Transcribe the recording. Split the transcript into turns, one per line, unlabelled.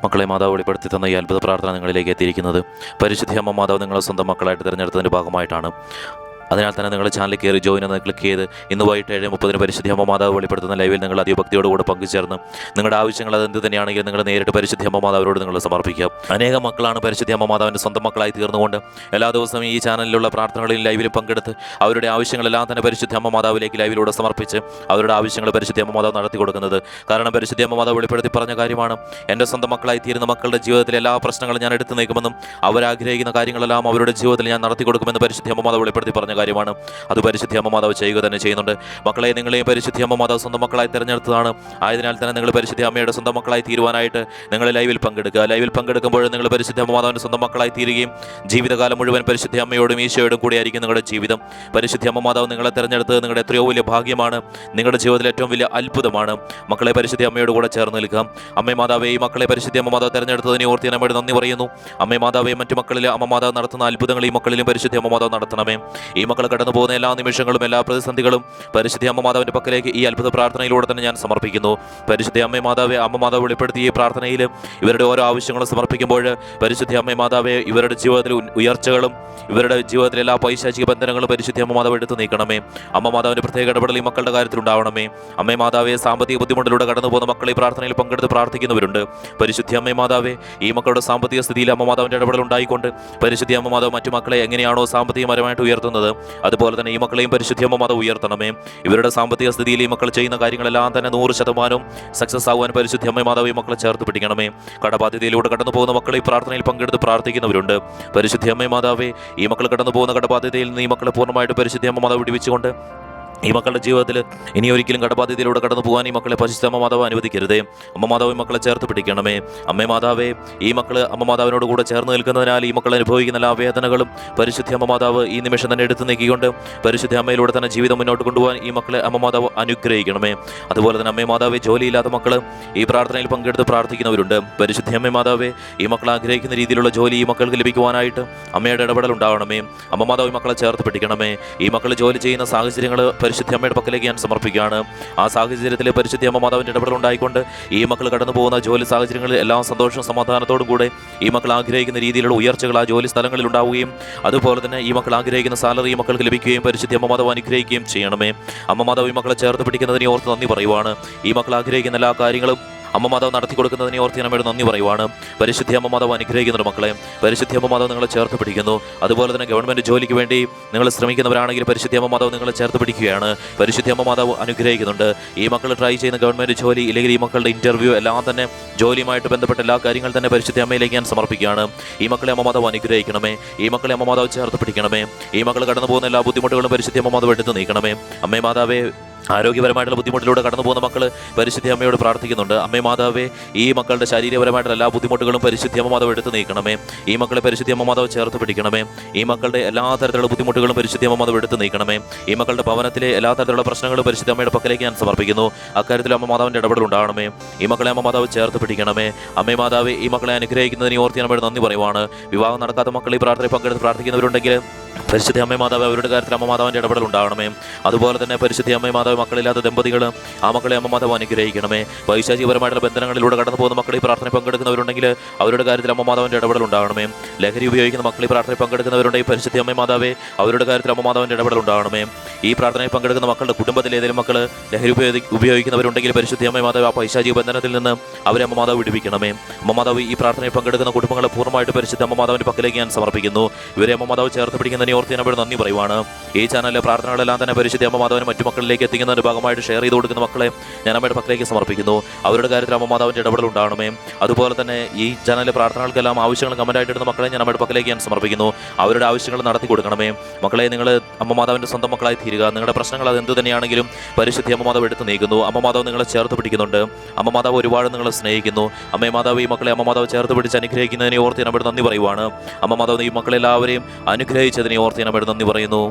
മക്കളെ മാതാവ് വെളിപ്പെടുത്തി തന്ന ഈ അത്ഭുത പ്രാർത്ഥന നിങ്ങളിലേക്ക് എത്തിയിരിക്കുന്നത് പരിശുദ്ധ അമ്മ മാതാവ് നിങ്ങളെ സ്വന്തം മക്കളായിട്ട് തിരഞ്ഞെടുത്തതിൻ്റെ ഭാഗമായിട്ടാണ്. അതിനാൽ തന്നെ നിങ്ങൾ ചാനലിൽ കയറി ജോയിൻ എന്ന് ക്ലിക്ക് ചെയ്ത് ഇന്ന് വൈകിട്ട് 7:30 പരിശുദ്ധ അമ്മ മാതാവ് വെളിപ്പെടുത്തുന്ന ലൈവിൽ നിങ്ങൾ അതിഭക്തിയോടുകൂടെ പങ്കുചേർന്ന് നിങ്ങളുടെ ആവശ്യങ്ങൾ അത് എന്ത് തന്നെയാണെങ്കിലും നിങ്ങൾ നേരിട്ട് പരിശുദ്ധ അമ്മ മാതാവിനോട് നിങ്ങൾ സമർപ്പിക്കുക. അനേകം മക്കളാണ് പരിശുദ്ധ അമ്മ മാതാവിൻ്റെ സ്വന്തം മക്കളായി തീർന്നുകൊണ്ട് എല്ലാ ദിവസവും ഈ ചാനലിലുള്ള പ്രാർത്ഥനകളിലും ലൈവിലും പങ്കെടുത്ത് അവരുടെ ആവശ്യങ്ങളെല്ലാം തന്നെ പരിശുദ്ധ അമ്മ മാതാവിലേക്ക് ലൈവിലൂടെ സമർപ്പിച്ച് അവരുടെ ആവശ്യങ്ങൾ പരിശുദ്ധ അമ്മ മാതാവ് നടത്തി കൊടുക്കുന്നത്. കാരണം പരിശുദ്ധ അമ്മ മാതാവ് വെളിപ്പെടുത്തി പറഞ്ഞ കാര്യമാണ്, എൻ്റെ സ്വന്തം മക്കളായി തീരുന്ന മക്കളുടെ ജീവിതത്തിലെ എല്ലാ പ്രശ്നങ്ങളും ഞാൻ എടുത്തു നീക്കുമെന്നും അവരാഗ്രഹിക്കുന്ന കാര്യങ്ങളെല്ലാം അവരുടെ ജീവിതത്തിൽ ഞാൻ നടത്തി കൊടുക്കുമെന്ന് പരിശുദ്ധ അമ്മ മാതാവ് വെളിപ്പെടുത്തി പറഞ്ഞ കാര്യമാണ്. അത് പരിശുദ്ധ അമ്മ മാതാവ് ചെയ്യുക തന്നെ ചെയ്യുന്നുണ്ട്. മക്കളെ, നിങ്ങളെയും പരിശുദ്ധ അമ്മ മാതാവ് സ്വന്തം മക്കളായി തിരഞ്ഞെടുത്തതാണ്. ആയതിനാൽ തന്നെ നിങ്ങൾ പരിശുദ്ധ അമ്മയുടെ സ്വന്തം മക്കളായി തീരുവാനായിട്ട് നിങ്ങൾ ലൈവിൽ പങ്കെടുക്കുക. ലൈവിൽ പങ്കെടുക്കുമ്പോൾ നിങ്ങൾ പരിശുദ്ധ അമ്മ മാതാവിൻ്റെ സ്വന്തം മക്കളായി തീരുകയും ജീവിതകാലം മുഴുവൻ പരിശുദ്ധ അമ്മയോടും ഈശോയോടും കൂടിയായിരിക്കും നിങ്ങളുടെ ജീവിതം. പരിശുദ്ധ അമ്മ മാതാവ് നിങ്ങളെ തിരഞ്ഞെടുത്തത് നിങ്ങളുടെ എത്രയോ വലിയ ഭാഗ്യമാണ്, നിങ്ങളുടെ ജീവിതത്തിൽ ഏറ്റവും വലിയ അത്ഭുതമാണ്. മക്കളെ, പരിശുദ്ധ അമ്മയോട് കൂടെ ചേർന്ന് നിൽക്കാം. അമ്മേ മാതാവേ, ഈ മക്കളെ പരിശുദ്ധ അമ്മ മാതാവ് തിരഞ്ഞെടുത്തതിനെ ഓർത്തി അമ്മയോട് നന്ദി പറയുന്നു. അമ്മേ മാതാവേ, മറ്റു മക്കളിൽ അമ്മ മാതാവ് നടത്തുന്ന അത്ഭുതങ്ങൾ ഈ മക്കളിലും പരിശുദ്ധ അമ്മ മാതാവ് നടത്തണമേ. ഈ മക്കൾ കടന്നു പോകുന്ന എല്ലാ നിമിഷങ്ങളും എല്ലാ പ്രതിസന്ധികളും പരിശുദ്ധ അമ്മ മാതാവിന്റെ പക്കലേക്ക് ഈ അത്ഭുത പ്രാർത്ഥനയിലൂടെ തന്നെ ഞാൻ സമർപ്പിക്കുന്നു. പരിശുദ്ധ അമ്മ മാതാവേ, അമ്മ മാതാവ് വെളിപ്പെടുത്തിയ ഈ പ്രാർത്ഥനയിൽ ഇവരുടെ ഓരോ ആവശ്യങ്ങളും സമർപ്പിക്കുമ്പോൾ പരിശുദ്ധ അമ്മ മാതാവേ, ഇവരുടെ ജീവിതത്തിൽ ഉയർച്ചകളും ഇവരുടെ ജീവിതത്തിലെ എല്ലാ പൈശാചിക ബന്ധനങ്ങളും പരിശുദ്ധ അമ്മ മാതാവ് എടുത്തു നീക്കണമേ. അമ്മ മാതാവിന്റെ പ്രത്യേക ഇടപെടൽ ഈ മക്കളുടെ കാര്യത്തിൽ ഉണ്ടാവണമേ. അമ്മ മാതാവേ, സാമ്പത്തിക ബുദ്ധിമുട്ടിലൂടെ കടന്നു പോകുന്ന മക്കൾ ഈ പ്രാർത്ഥനയിൽ പങ്കെടുത്ത് പ്രാർത്ഥിക്കുന്നവരുണ്ട്. പരിശുദ്ധ അമ്മ മാതാവേ, ഈ മക്കളുടെ സാമ്പത്തിക സ്ഥിതിയിൽ അമ്മ മാതാവിന്റെ ഇടപെടൽ ഉണ്ടായിക്കൊണ്ട് പരിശുദ്ധ അമ്മ മാതാവ് മറ്റു മക്കളെ എങ്ങനെയാണോ സാമ്പത്തികപരമായിട്ട് ഉയർത്തുന്നത് അതുപോലെ തന്നെ ഈ മക്കളെയും പരിശുദ്ധ അമ്മ മാതാവ് ഉയർത്തണമേ. ഇവരുടെ സാമ്പത്തിക സ്ഥിതിയിൽ ഈ മക്കൾ ചെയ്യുന്ന കാര്യങ്ങളെല്ലാം തന്നെ 100% സക്സസ് ആവാൻ പരിശുദ്ധ അമ്മ മാതാവ് ഈ മക്കളെ ചേർത്ത് പിടിക്കണമേ. കടബാധ്യതയിലൂടെ കടന്നു പോകുന്ന മക്കൾ ഈ പ്രാർത്ഥനയിൽ പങ്കെടുത്ത് പ്രാർത്ഥിക്കുന്നവരുണ്ട്. പരിശുദ്ധ അമ്മ മാതാവേ, ഈ മക്കൾ കടന്നു പോകുന്ന കടബാധ്യതയിൽ നിന്ന് ഈ മക്കളെ പൂർണ്ണമായിട്ട് പരിശുദ്ധ അമ്മ മാതാവ് വിടുവിച്ചുകൊണ്ട് ഈ മക്കളുടെ ജീവിതത്തിൽ ഇനി ഒരിക്കലും കടബാധ്യതയിലൂടെ കടന്നു പോകാൻ ഈ മക്കളെ പരിശുദ്ധ അമ്മ മാതാവ് അനുവദിക്കരുതേ. അമ്മ മാതാവ് ഈ മക്കളെ ചേർത്ത് പിടിക്കണമേ. അമ്മ മാതാവേ, ഈ മക്കള് അമ്മ മാതാവിനോട് കൂടെ ചേർന്ന് നിൽക്കുന്നതിനാൽ ഈ മക്കൾ അനുഭവിക്കുന്ന എല്ലാ വേദനകളും പരിശുദ്ധ അമ്മ മാതാവ് ഈ നിമിഷം തന്നെ എടുത്തു നീക്കിക്കൊണ്ട് പരിശുദ്ധ അമ്മയിലൂടെ തന്നെ ജീവിതം മുന്നോട്ട് കൊണ്ടുപോകാൻ ഈ മക്കളെ അമ്മ മാതാവ് അനുഗ്രഹിക്കണമേ. അതുപോലെ തന്നെ അമ്മ മാതാവേ, ജോലിയില്ലാത്ത മക്കൾ ഈ പ്രാർത്ഥനയിൽ പങ്കെടുത്ത് പ്രാർത്ഥിക്കുന്നവരുണ്ട്. പരിശുദ്ധ അമ്മ മാതാവേ, ഈ മക്കൾ ആഗ്രഹിക്കുന്ന രീതിയിലുള്ള ജോലി ഈ മക്കൾക്ക് ലഭിക്കുവാനായിട്ട് അമ്മയുടെ ഇടപെടൽ ഉണ്ടാവണമേ. അമ്മ മാതാവ് ഈ മക്കളെ ചേർത്ത് പിടിക്കണമേ. ഈ മക്കൾ ജോലി ചെയ്യുന്ന സാഹചര്യങ്ങൾ പരിശുദ്ധ അമ്മയുടെ പക്കലേക്ക് ഞാൻ സമർപ്പിക്കുകയാണ്. ആ സാഹചര്യത്തിൽ പരിശുദ്ധ അമ്മ മാതാവിൻ്റെ ഇടപെടൽ ഉണ്ടായിക്കൊണ്ട് ഈ മക്കൾ കടന്നു പോകുന്ന ജോലി സാഹചര്യങ്ങളിൽ എല്ലാം സന്തോഷവും സമാധാനത്തോടും കൂടെ ഈ മക്കൾ ആഗ്രഹിക്കുന്ന രീതിയിലുള്ള ഉയർച്ചകൾ ആ ജോലി സ്ഥലങ്ങളിൽ ഉണ്ടാവുകയും അതുപോലെ തന്നെ ഈ മക്കൾ ആഗ്രഹിക്കുന്ന സാലറി ഈ മക്കൾക്ക് ലഭിക്കുകയും പരിശുദ്ധ അമ്മ മാതാവ് അനുഗ്രഹിക്കുകയും ചെയ്യണമേ. അമ്മ മാതാവ് ഈ മക്കളെ ചേർത്ത് പിടിക്കുന്നതിനെ ഓർത്ത് നന്ദി പറയുവാണ്. ഈ മക്കൾ ആഗ്രഹിക്കുന്ന എല്ലാ കാര്യങ്ങളും അമ്മ മാതാവ് നടത്തി കൊടുക്കുന്നതിനെ ഓർത്ത് അമ്മയോട് നന്ദി പറയുവാണ്. പരിശുദ്ധ അമ്മ മാതാവ് അനുഗ്രഹിക്കുന്നുണ്ട് മക്കളെ. പരിശുദ്ധ അമ്മ മാതാവ് നിങ്ങളെ ചേർത്ത് പിടിക്കുന്നു. അതുപോലെ തന്നെ ഗവൺമെൻറ് ജോലിക്ക് വേണ്ടി നിങ്ങൾ ശ്രമിക്കുന്നവരാണെങ്കിൽ പരിശുദ്ധ അമ്മ മാതാവ് നിങ്ങളെ ചേർത്ത് പിടിക്കുകയാണ്. പരിശുദ്ധ അമ്മ മാതാവ് അനുഗ്രഹിക്കുന്നുണ്ട്. ഈ മക്കൾ ട്രൈ ചെയ്യുന്ന ഗവൺമെൻറ് ജോലി ഇല്ലെങ്കിൽ ഈ മക്കളുടെ ഇൻ്റർവ്യൂ എല്ലാം തന്നെ ജോലിയുമായിട്ട് ബന്ധപ്പെട്ട എല്ലാ കാര്യങ്ങൾ തന്നെ പരിശുദ്ധ അമ്മയിലേക്ക് ഞാൻ സമർപ്പിക്കുകയാണ്. ഈ മക്കളെ അമ്മ മാതാവ് അനുഗ്രഹിക്കണമേ. ഈ മക്കളെ അമ്മ മാതാവ് ചേർത്ത് പിടിക്കണമേ. ഈ മക്കൾ കടന്നു പോകുന്ന എല്ലാ ബുദ്ധിമുട്ടുകളും പരിശുദ്ധ അമ്മ മാതാവ് എടുത്ത് നീക്കണമേ. അമ്മേ മാതാവേ, ആരോഗ്യപരമായിട്ടുള്ള ബുദ്ധിമുട്ടിലൂടെ കടന്നു പോകുന്ന മക്കൾ പരിശുദ്ധ അമ്മയോട് പ്രാർത്ഥിക്കുന്നുണ്ട്. അമ്മേ മാതാവേ, ഈ മക്കളുടെ ശാരീരികപരമായിട്ടുള്ള എല്ലാ ബുദ്ധിമുട്ടുകളും പരിശുദ്ധ അമ്മ മാതാവ് എടുത്ത് നീക്കണമേ. ഈ മക്കളെ പരിശുദ്ധ അമ്മ മാതാവ് ചേർത്ത് പിടിക്കണമേ. ഈ മക്കളുടെ എല്ലാ തരത്തിലുള്ള ബുദ്ധിമുട്ടുകളും പരിശുദ്ധ അമ്മ മാതാവ് എടുത്ത് നീക്കണമേ. ഈ മക്കളുടെ ഭവനത്തിലെ എല്ലാ തരത്തിലുള്ള പ്രശ്നങ്ങളും പരിശുദ്ധ അമ്മയുടെ പക്കലേക്ക് ഞാൻ സമർപ്പിക്കുന്നു. അക്കാര്യത്തിൽ അമ്മ മാതാവിൻ്റെ ഇടപെടൽ ഉണ്ടാകണമേ. ഈ മക്കളെ അമ്മ മാതാവ് ചേർത്ത് പിടിക്കണമേ. അമ്മേ മാതാവേ, ഈ മക്കളെ അനുഗ്രഹിക്കുന്നതിന് ഓർത്തി അമ്മയുടെ നന്ദി പറയുവാണ്. വിവാഹം നടക്കാത്ത മക്കൾ ഈ പ്രാർത്ഥനയിൽ പങ്കെടുത്ത് പ്രാർത്ഥിക്കുന്നവരുണ്ടെങ്കിൽ പരിശുദ്ധ അമ്മ മാതാവ് അവരുടെ കാര്യത്തിൽ അമ്മ മാതാവിൻ്റെ ഇടപെടൽ ഉണ്ടാകണമേ. അതുപോലെ തന്നെ പരിശുദ്ധ അമ്മ മാതാവ് മക്കളില്ലാത്ത ദമ്പതികൾ ആ മക്കളെ അമ്മ മാതാവ് അനുഗ്രഹിക്കണമേ. പൈശാചികപരമായിട്ടുള്ള ബന്ധനങ്ങളിലൂടെ കടന്നു പോകുന്ന മക്കൾ ഈ പ്രാർത്ഥനയിൽ പങ്കെടുക്കുന്നവരുണ്ടെങ്കിൽ അവരുടെ കാര്യത്തിൽ അമ്മ മാതാവിൻ്റെ ഇടപെടൽ ഉണ്ടാകണമേ. ലഹരി ഉപയോഗിക്കുന്ന മക്കൾ ഈ പ്രാർത്ഥനയിൽ പങ്കെടുക്കുന്നവരുണ്ടെങ്കിൽ പരിശുദ്ധ അമ്മ മാതാവേ, അവരുടെ കാര്യത്തിൽ അമ്മ മാതാവിൻ്റെ ഇടപെടൽ ഉണ്ടാകണമേ. ഈ പ്രാർത്ഥനയിൽ പങ്കെടുക്കുന്ന മക്കളുടെ കുടുംബത്തിൽ ഏതെങ്കിലും മക്കൾ ലഹരി ഉപയോഗിക്കുന്നവരുണ്ടെങ്കിൽ പരിശുദ്ധ അമ്മ മാതാവ് ആ പൈശാചിക ബന്ധനത്തിൽ നിന്ന് അവരെ അമ്മ മാതാവ് വിടുവിക്കണമേ. അമ്മ മാതാവ് ഈ പ്രാർത്ഥനയിൽ പങ്കെടുക്കുന്ന കുടുംബങ്ങളെ പൂർണ്ണമായിട്ട് പരിശുദ്ധ അമ്മ മാതാവിൻ്റെ പക്കലേക്ക് ഞാൻ സമർപ്പിക്കുന്നു. ഇവരെ അമ്മ മാതാവ് ചേർത്ത് പിടിക്കുന്നതിനെ ഓർത്ത് ഞാൻ നന്ദി പറയുവാണ്. ഈ ചാനലിലെ പ്രാർത്ഥനകളെല്ലാം തന്നെ പരിശുദ്ധ അമ്മ മാതാവിന് മറ്റു മക്കളിലേക്ക് എത്തിക്കുന്നതിന്റെ ഭാഗമായിട്ട് ഷെയർ ചെയ്ത് കൊടുക്കുന്ന മക്കളെ ഞാൻ അമ്മയുടെ പക്കലേക്ക് സമർപ്പിക്കുന്നു. അവരുടെ കാര്യത്തിൽ അമ്മ മാതാവിൻ്റെ ഇടപെടൽ ഉണ്ടാകണമേ. അതുപോലെ തന്നെ ഈ ചാനലിലെ പ്രാർത്ഥനകൾക്കെല്ലാം ആവശ്യങ്ങൾ കമൻറ്റായിട്ട് ഇടുന്ന മക്കളെ ഞാൻ അമ്മയുടെ പക്കലേക്ക് ഞാൻ സമർപ്പിക്കുന്നു. അവരുടെ ആവശ്യങ്ങൾ നടത്തി കൊടുക്കണമേ. മക്കളെ, നിങ്ങൾ അമ്മ മാതാവിൻ്റെ സ്വന്തം മക്കളായി തീരുക. നിങ്ങളുടെ പ്രശ്നങ്ങൾ അത് എന്ത് തന്നെയാണെങ്കിലും പരിശുദ്ധ അമ്മ മാതാവ് എടുത്ത് നീക്കുന്നു. അമ്മ മാതാവ് നിങ്ങളെ ചേർത്ത് പിടിക്കുന്നുണ്ട്. അമ്മ മാതാവ് ഒരുപാട് നിങ്ങളെ സ്നേഹിക്കുന്നു. അമ്മ മാതാവ് ഈ മക്കളെ അമ്മ മാതാവ് ചേർത്ത് പിടിച്ച് അനുഗ്രഹിക്കുന്നതിനെ ഓർത്ത് ഞാൻ നന്ദി പറയുവാണ്. അമ്മ മാതാവ് ഈ മക്കളെല്ലാവരെയും അനുഗ്രഹിച്ചതിനെ ഓർത്ത് ഞാൻ നന്ദി പറയുന്നു.